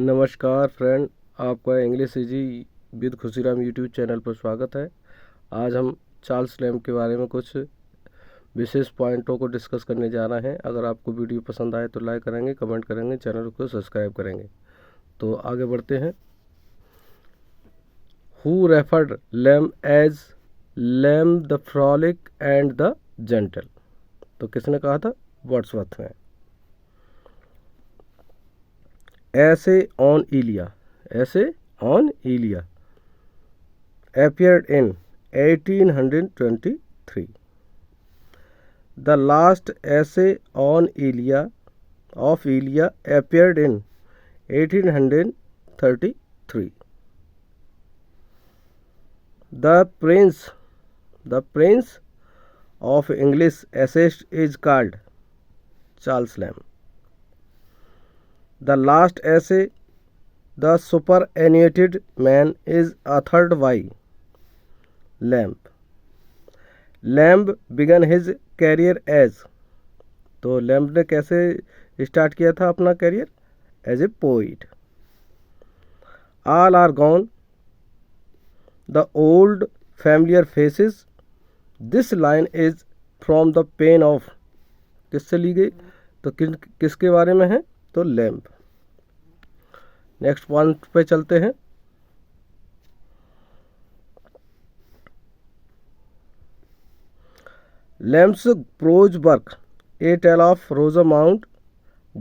नमस्कार फ्रेंड, आपका English easy with Khushiram YouTube channel पर स्वागत है। आज हम चार्ल्स लैम्ब के बारे में कुछ विशेष पॉइंटों को डिस्कस करने जा रहे हैं। अगर आपको वीडियो पसंद आए तो लाइक करेंगे, कमेंट करेंगे, चैनल को सब्सक्राइब करेंगे। तो आगे बढ़ते हैं। Who referred lamb as lamb the frolic and the gentle? तो किसने कहा था? वर्ड्सवर्थ ने। Essay on Elia appeared in 1823. The last essay on Elia appeared in 1833. The prince of English essayists is called Charles Lamb. The last essay, The Superannuated Man, is authored by Lamb. Lamb began his career as, तो लैम्ब ने कैसे start किया था अपना career? As a poet. All are gone, the old familiar faces. This line is from the pen of, किससे ली गई? तो किसके बारे में है? तो लैम्ब. नेक्स्ट पॉइंट पे चलते हैं. Lamb's prose work a tale of Rosamund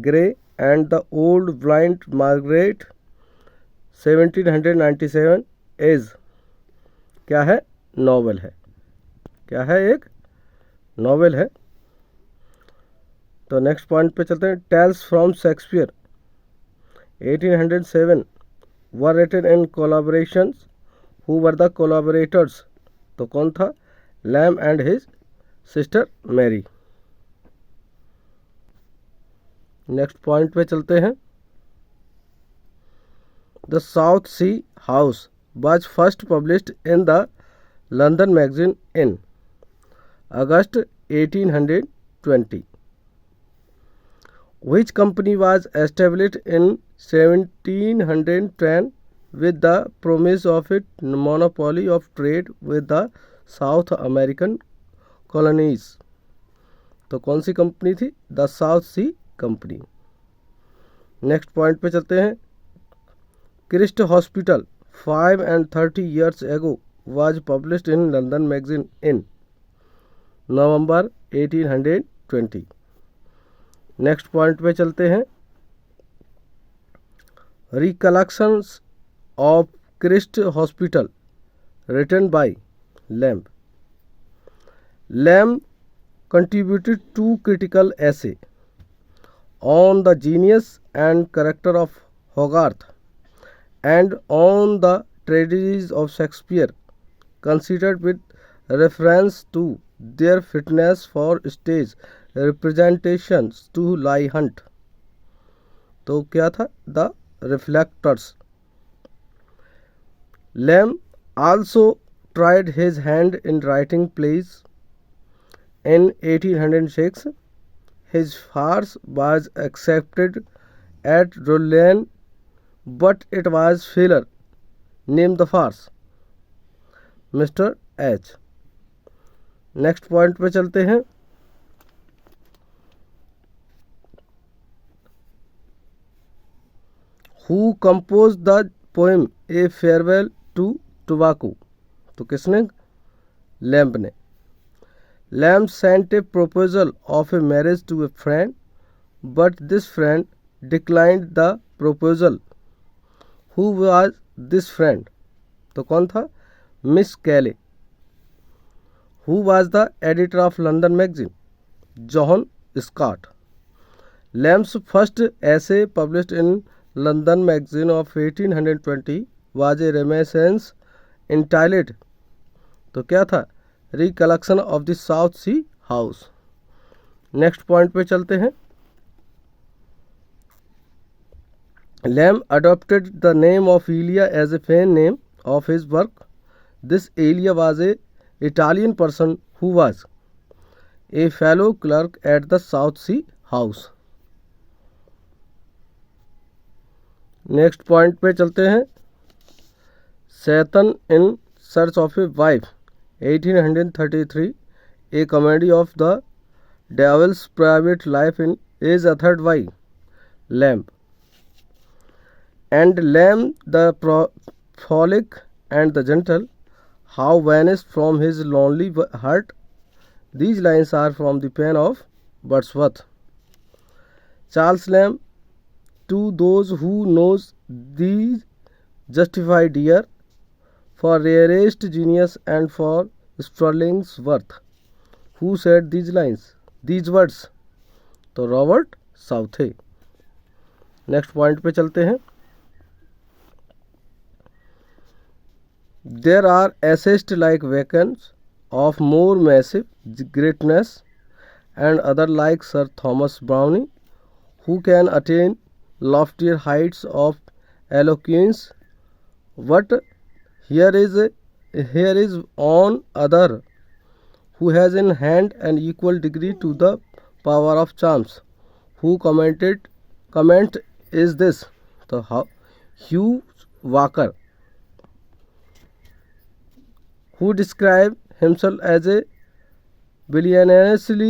Gray and the old blind Margaret 1797 is, क्या है? नॉवेल है. क्या है? एक नॉवेल है. तो नेक्स्ट पॉइंट पे चलते हैं. Tales from Shakespeare 1807 were written in collaborations. Who were the collaborators? तो कौन था? Lamb and his sister Mary. Next point पे चलते हैं. The South Sea House was first published in the London magazine in August 1820. Which company was established in 1710 with the promise of its monopoly of trade with the South American colonies? तो कौन sea company थी? The South Sea company. Next point पे चलते हैं. Christ hospital 5 and 30 years ago was published in London magazine in November 1820. Next point पे चलते हैं. Recollections of Christ hospital written by Lamb. Lamb contributed 2 critical essay on the genius and character of Hogarth and on the tragedies of Shakespeare, considered with reference to their fitness for stage representations to lie hunt. तो क्या था? The reflectors. Lamb also tried his hand in writing plays. In 1806, his farce was accepted at Rouen, but it was failure. Name the farce. Mr. H. Next point पे चलते हैं. Who composed the poem A Farewell to Tobacco? तो किसने? Lamb ने. Lamb sent a proposal of a marriage to a friend, but this friend declined the proposal. Who was this friend? तो कौन था? Miss कैले. Who was the editor of London magazine? John Scott. Lamb's first essay published in London magazine of 1820 was a reminiscence entitled, तो क्या था? Recollection of the South Sea House. Next point पे चलते हैं. Lamb adopted the name of Elia as a pen name of his work. This Elia was a Italian person who was a fellow clerk at the South Sea House. Next point पे चलते हैं। Satan in search of a wife 1833, a comedy of the devil's private life in is authored by Lamb, and Lamb the frolic and the gentle, how vanished from his lonely heart. These lines are from the pen of Wordsworth. Charles Lamb, to those who knows these justified dear, for rarest genius and for sterling's worth. Who said these lines, these words? तो Robert साउथे। Next point पे चलते हैं। There are assessed like vacants of more massive greatness and other like Sir Thomas Browne, who can attain loftier heights of eloquence. But here is on other who has in hand an equal degree to the power of charms. Who comment is this? So Hugh Walker, who described himself as a villainously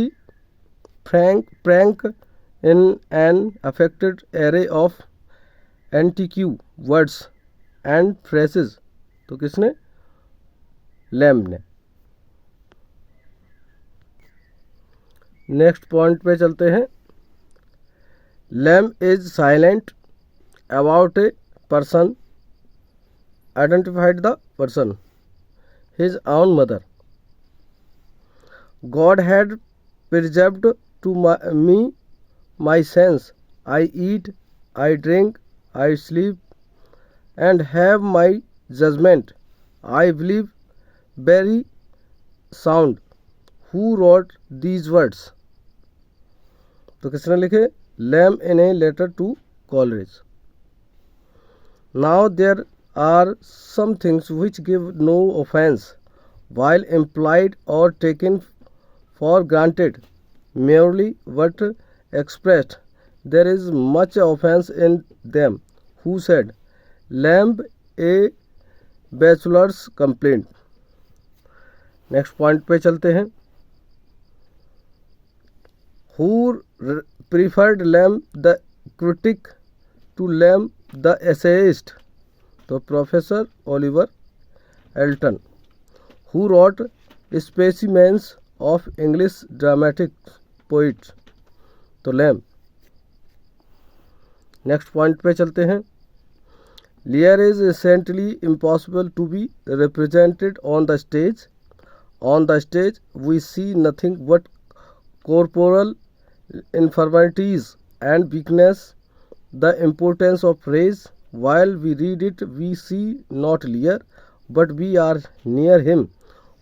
prank in an affected array of antique words and phrases. तो किसने? Lamb ने। Next point पे चलते हैं। Lamb is silent about a person, identified the person, his own mother. God had preserved to me my sense. I eat, I drink, I sleep, and have my judgment. I believe very sound. Who wrote these words? तो किसने लिखे? Lamb in a letter to Coleridge. Now there are some things which give no offense, while implied or taken for granted, merely but expressed there is much offense in them. Who said? Lamb, a bachelor's complaint. Next point पे चलते हैं। Who preferred Lamb the critic to Lamb the essayist? तो professor Oliver Elton. Who wrote specimens of English dramatic poets? तो Lamb. Next point पे चलते हैं। Lear is essentially impossible to be represented on the stage. On the stage we see nothing but corporal infirmities and weakness. The importance of phrase, while we read it we see not Lear, but we are near him,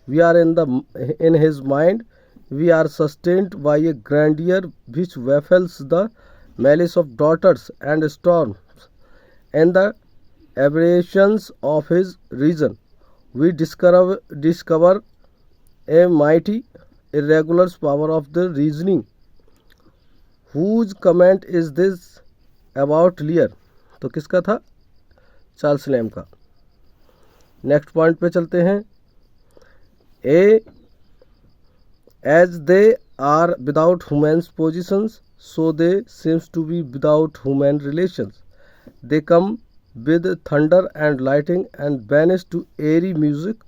we are in his mind, we are sustained by a grandeur which baffles the malice of daughters and storms and the aberrations of his reason. We discover a mighty irregular power of the reasoning. Whose comment is this about Lear? तो किसका था? Charles lamb का। Next point पे चलते हैं। As they are without human positions, so they seems to be without human relations. They come with thunder and lightning and vanish to airy music.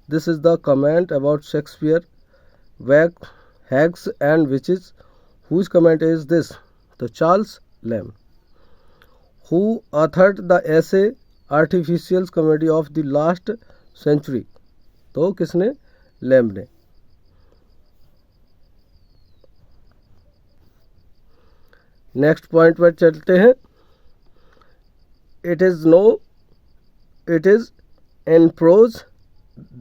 This is the comment about Shakespeare, hags and witches. Whose comment is this? तो Charles lamb. Who authored the essay Artificial Comedy of the Last Century? तो किसने? Lamb ने। Next point पर चलते हैं। It is in prose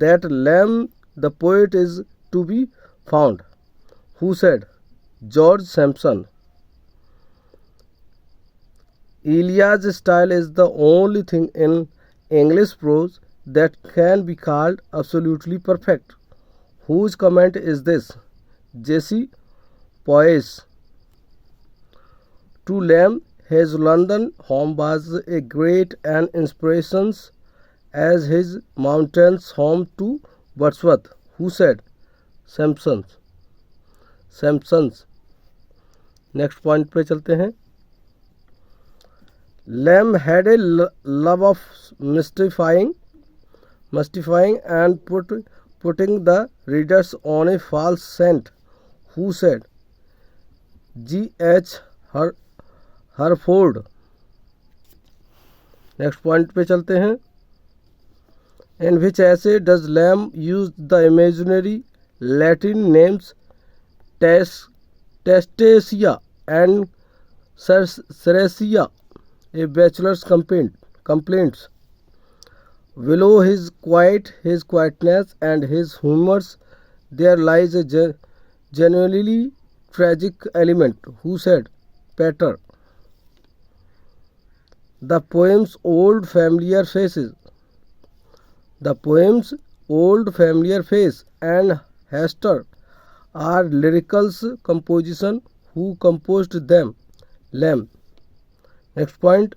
that Lamb the poet is to be found. Who said? George Sampson. Elia's style is the only thing in English prose that can be called absolutely perfect. Whose comment is this? J.C. Poyes. To Lamb, His London home was a great an inspiration as his mountains home to Wordsworth, who said Sampson's. Next point पे चलते हैं. Lamb had a love of mystifying and putting the readers on a false scent, who said G.H. Herford. Next point पे चलते हैं. In which essay does Lamb use the imaginary Latin names Testacea and Ceresia, a bachelor's complaints? Below his quietness and his humors, there lies a genuinely tragic element, who said Peter. The poem's old familiar face and Hester are lyrical composition. Who composed them? Lamb. Next point.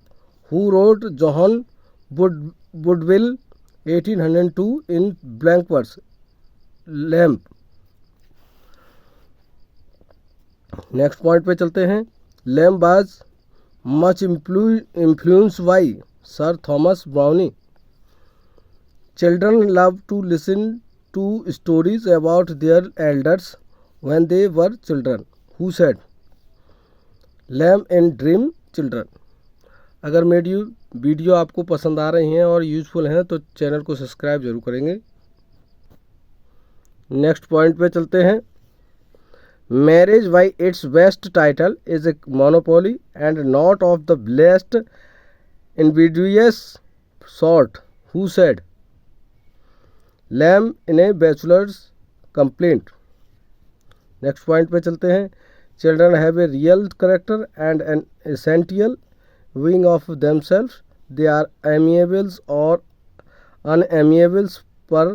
Who wrote John Woodville 1802 in blank verse? Lamb. Next point पे चलते हैं. Lamb was much influenced by Sir Thomas Browne. Children love to listen to stories about their elders when they were children. Who said Lamb in Dream Children? अगर मेरी video आपको पसंद आ रही हैं और यूज़फुल हैं तो चैनल को सब्सक्राइब जरूर करेंगे. नेक्स्ट पॉइंट पे चलते हैं. Marriage by its best title is a monopoly and not of the blessed invidious sort. Who said Lamb in a bachelor's complaint? Next point पे चलते हैं. Children have a real character and an essential being of themselves. They are amiables or unamiables per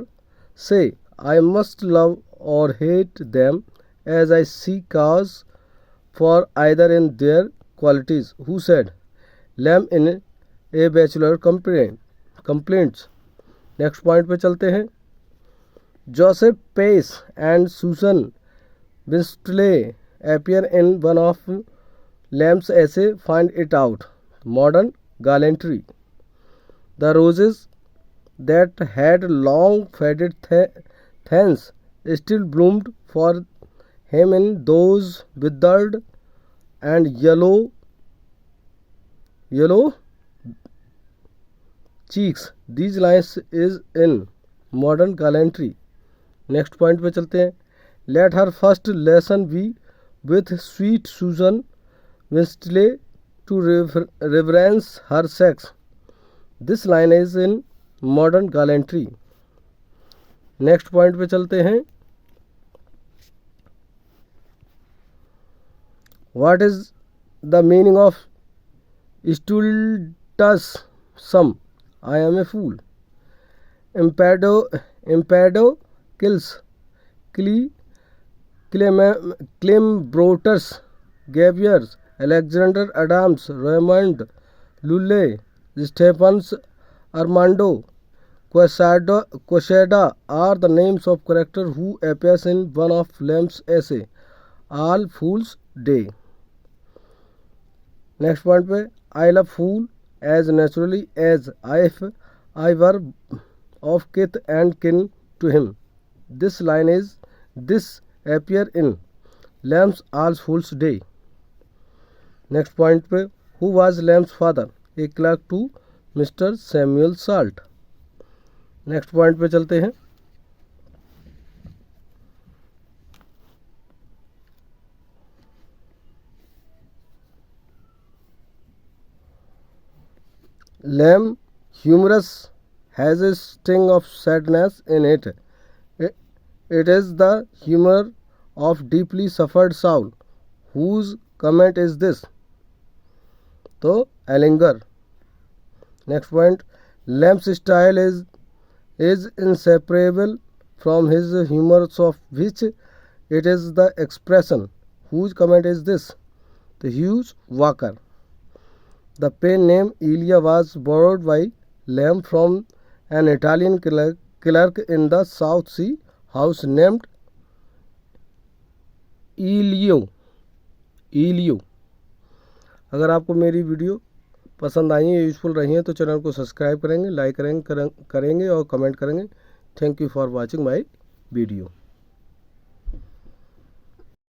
se. I must love or hate them as I see cause for either in their qualities. Who said Lamb in a bachelor complaints? Next point पे चलते हैं. Joseph Pace and Susan Winsley appear in one of Lamb's essay Find It Out, Modern Gallantry. The roses that had long faded thorns still bloomed for him in those withered and yellow cheeks. These lines is in Modern Gallantry. Next point पे चलते हैं. Let her first lesson be with sweet Susan Winsley to reverence her sex. This line is in Modern Gallantry. Next point पे चलते हैं. What is the meaning of stultus sum? I am a fool. Impado kills Clembrotus, Gaviers, Alexander Adams, Raymond Lulle, Stephens, Armando Quashada are the names of characters who appears in one of Lamb's essay, All Fool's Day. Next point पे. I love fool as naturally as if I were of kith and kin to him. This line is appear in Lamb's All Fool's Day. Next point पे. Who was Lamb's father? A clerk to Mr. Samuel Salt. Next point पे चलते हैं. Lamb humorous has a sting of sadness in it. It is the humor of deeply suffered soul. Whose comment is this? तो Ellinger. Next point. Lamb's style is inseparable from his humor, of which it is the expression. Whose comment is this? The Hughes Walker. The pen name Elia was borrowed by Lamb from an Italian clerk in the South Sea house named Elio. अगर आपको मेरी video पसंद आई है, useful रही है, तो channel को subscribe करेंगे, लाइक करेंगे और कमेंट करेंगे। Thank you for watching my video.